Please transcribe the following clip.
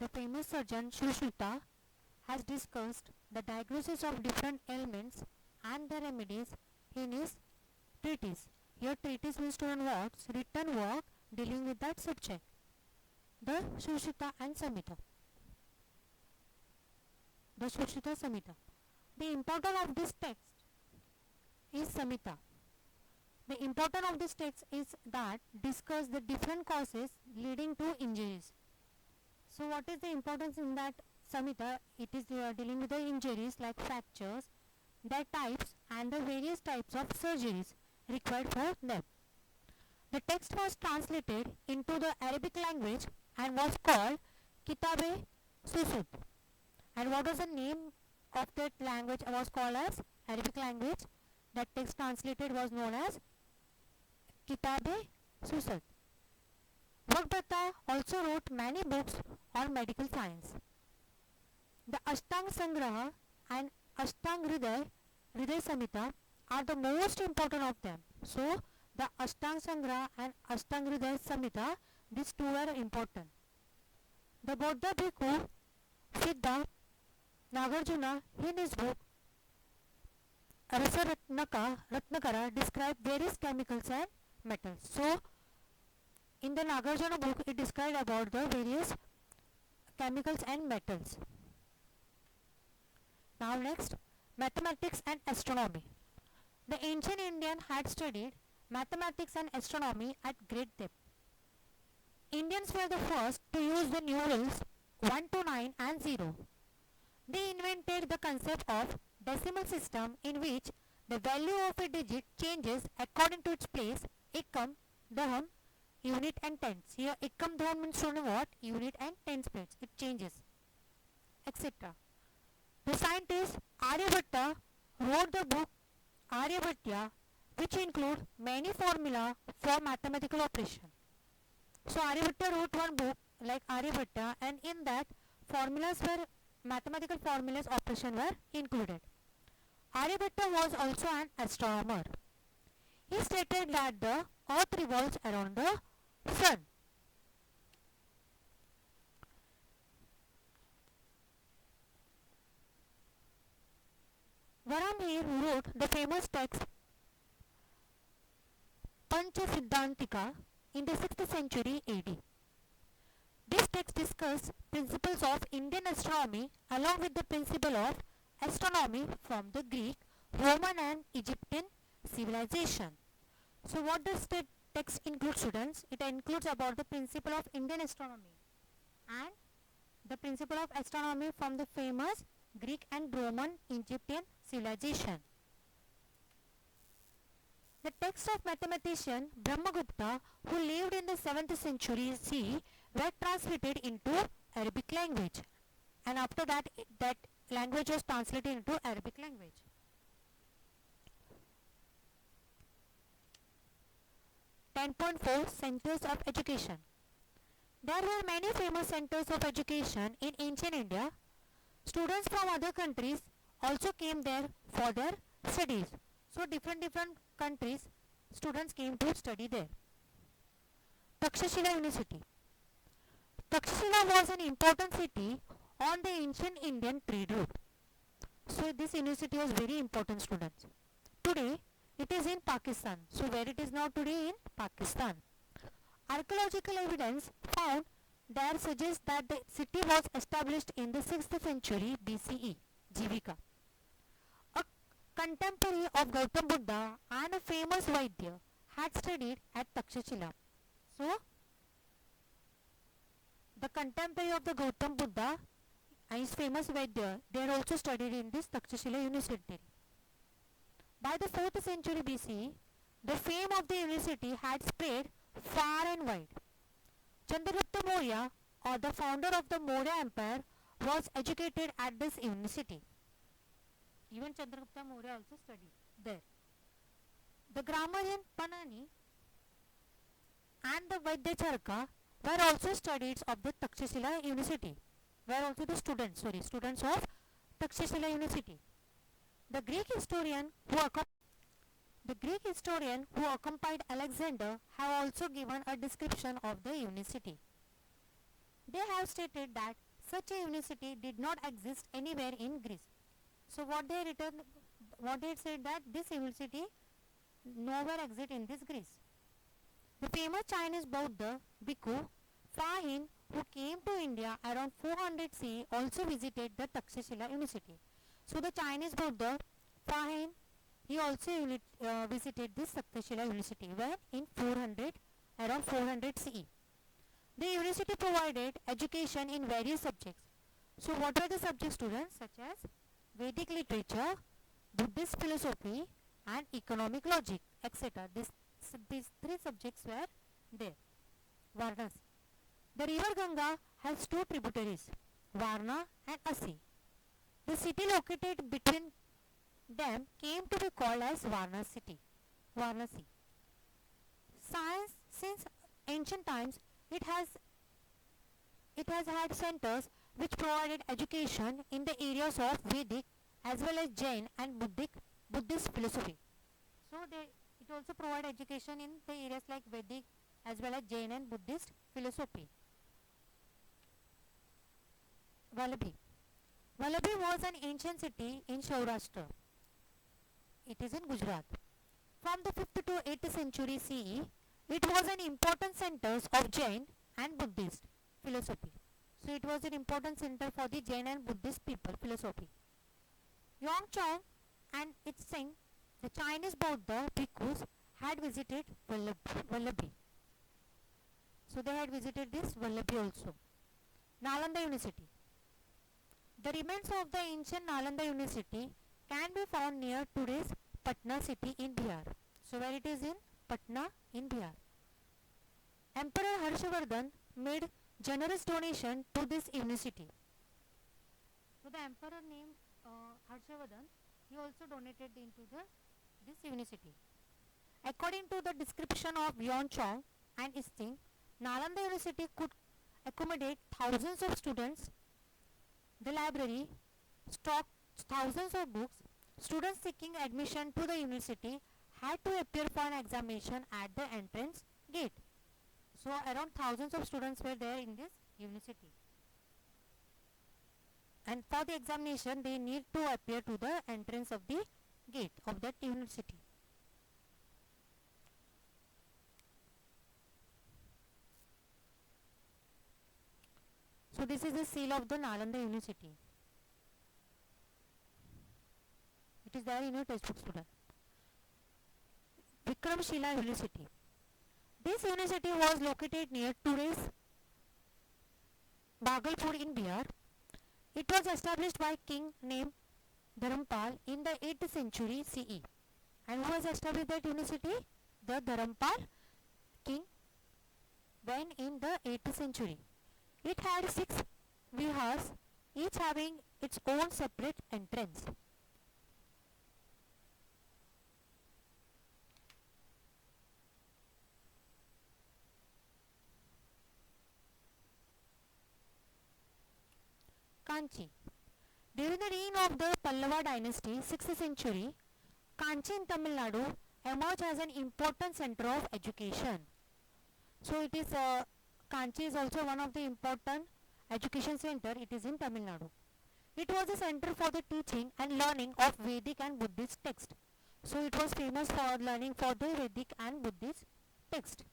the famous surgeon Sushruta has discussed the diagnosis of different ailments and the remedies in his treatise. Here treatise means student works, written work dealing with that subject. The Sushruta and Samhita. The Sushruta Samhita. The importance of this text is Samhita. The importance of this text is that discuss the different causes leading to injuries. So what is the importance in that Samhita? It is dealing with the injuries like fractures, their types and the various types of surgeries required for them. The text was translated into the Arabic language and was called Kitab-e Susud. And what was the name of that language? Was called as Arabic language. That text translated was known as Kitab-e Susud. Vakbhatta also wrote many books on medical science. The Ashtang Sangraha and Ashtang Hriday Samhita are the most important of them. So, the Ashtang Sangraha and Ashtang Hriday Samhita, these two are important. The Bodha Bhikkhu Siddha Nagarjuna in his book Rasa Ratnakara described various chemicals and metals. So, in the Nagarjuna book, it described about the various chemicals and metals. Now next, mathematics and astronomy. The ancient Indian had studied mathematics and astronomy at great depth. Indians were the first to use the numerals 1 to 9 and 0. They invented the concept of decimal system in which the value of a digit changes according to its place, ekam, daham, unit and tenths. Here ekam daham means showing what? Unit and tenths place. It changes, etc. The scientist Aryabhatta wrote the book Aryabhatya, which include many formula for mathematical operation. So Aryabhatta wrote one book like Aryabhatta, and in that formulas were mathematical formulas operation were included. Aryabhatta was also an astronomer. He stated that the earth revolves around the sun. Varamir wrote the famous text Panchasiddhantika in the 6th century AD. This text discusses principles of Indian astronomy along with the principle of astronomy from the Greek, Roman and Egyptian civilization. So what does the text include, students? It includes about the principle of Indian astronomy and the principle of astronomy from the famous Greek and Roman Egyptian civilization. The text of mathematician Brahmagupta, who lived in the 7th century CE, were translated into Arabic language, and after that that language was translated into Arabic language. (10.4) Centers of Education. There were many famous centers of education in ancient India. Students from other countries also came there for their studies. So different countries students came to study there. Takshashila University. Takshashila was an important city on the ancient Indian trade route. So this university was very important, students. Today it is in Pakistan. So where it is now today? In Pakistan. Archaeological evidence found there suggests that the city was established in the 6th century BCE. Jivika, a contemporary of Gautam Buddha and a famous Vaidya, had studied at Takshashila. So the contemporary of the Gautam Buddha and his famous Vaidya, they are also studied in this Takshashila University. By the 4th century BCE, the fame of the university had spread far and wide. Chandragupta Maurya, or the founder of the Maurya Empire, was educated at this university. Even Chandragupta Maurya also studied there. The grammarian Panani and the Vaidyacharaka were also studies of the Takshashila University. Were also the students of Takshashila University. The Greek historian who accompanied Alexander have also given a description of the university. They have stated that such a university did not exist anywhere in Greece. So what they said that this university nowhere exists in this Greece. The famous Chinese Buddha Bhikkhu Fa Hin, who came to India around 400 CE, also visited the Takshashila University. So the Chinese Buddha Fa Hin, he also visited this Takshashila University where in around 400 CE. The university provided education in various subjects. So what were the subjects, students? Such as Vedic literature, Buddhist philosophy and economic logic, etc. These three subjects were there. Varnas. The river Ganga has two tributaries, Varna and Asi. The city located between them came to be called as Varanasi. Science, since ancient times, it has had centers which provided education in the areas of Vedic as well as Jain and Buddhist philosophy. So it also provides education in the areas like Vedic as well as Jain and Buddhist philosophy. Vallabhi. Vallabhi was an ancient city in Saurashtra. It is in Gujarat. From the 5th to 8th century CE, it was an important center of Jain and Buddhist philosophy. So it was an important center for the Jain and Buddhist people philosophy. Yongchong and its Singh, the Chinese Buddha bhikkhus, had visited Vallabhi. So they had visited this Vallabhi also. Nalanda University. The remains of the ancient Nalanda University can be found near today's Patna city in Bihar. So where it is in? Patna in Bihar. Emperor Harshavardhan made generous donation to this university. So the emperor named Harshavardhan, he also donated into this university. According to the description of Yongchong and Isting, Nalanda University could accommodate thousands of students. The library stocked thousands of books. Students seeking admission to the university had to appear for an examination at the entrance gate. So around thousands of students were there in this university. And for the examination, they need to appear to the entrance of the gate of that university. So this is the seal of the Nalanda University. It is there in your textbook, student. Vikramshila University. This university was located near today's Bhagalpur in Bihar. It was established by king named Dharampal in the 8th century CE. And who has established that university? The Dharampal king when in the 8th century. It had 6 vihars, each having its own separate entrance. Kanchi. During the reign of the Pallava dynasty, 6th century, Kanchi in Tamil Nadu emerged as an important center of education. So it is Kanchi is also one of the important education center. It is in Tamil Nadu. It was a center for the teaching and learning of Vedic and Buddhist text. So it was famous for learning for the Vedic and Buddhist text.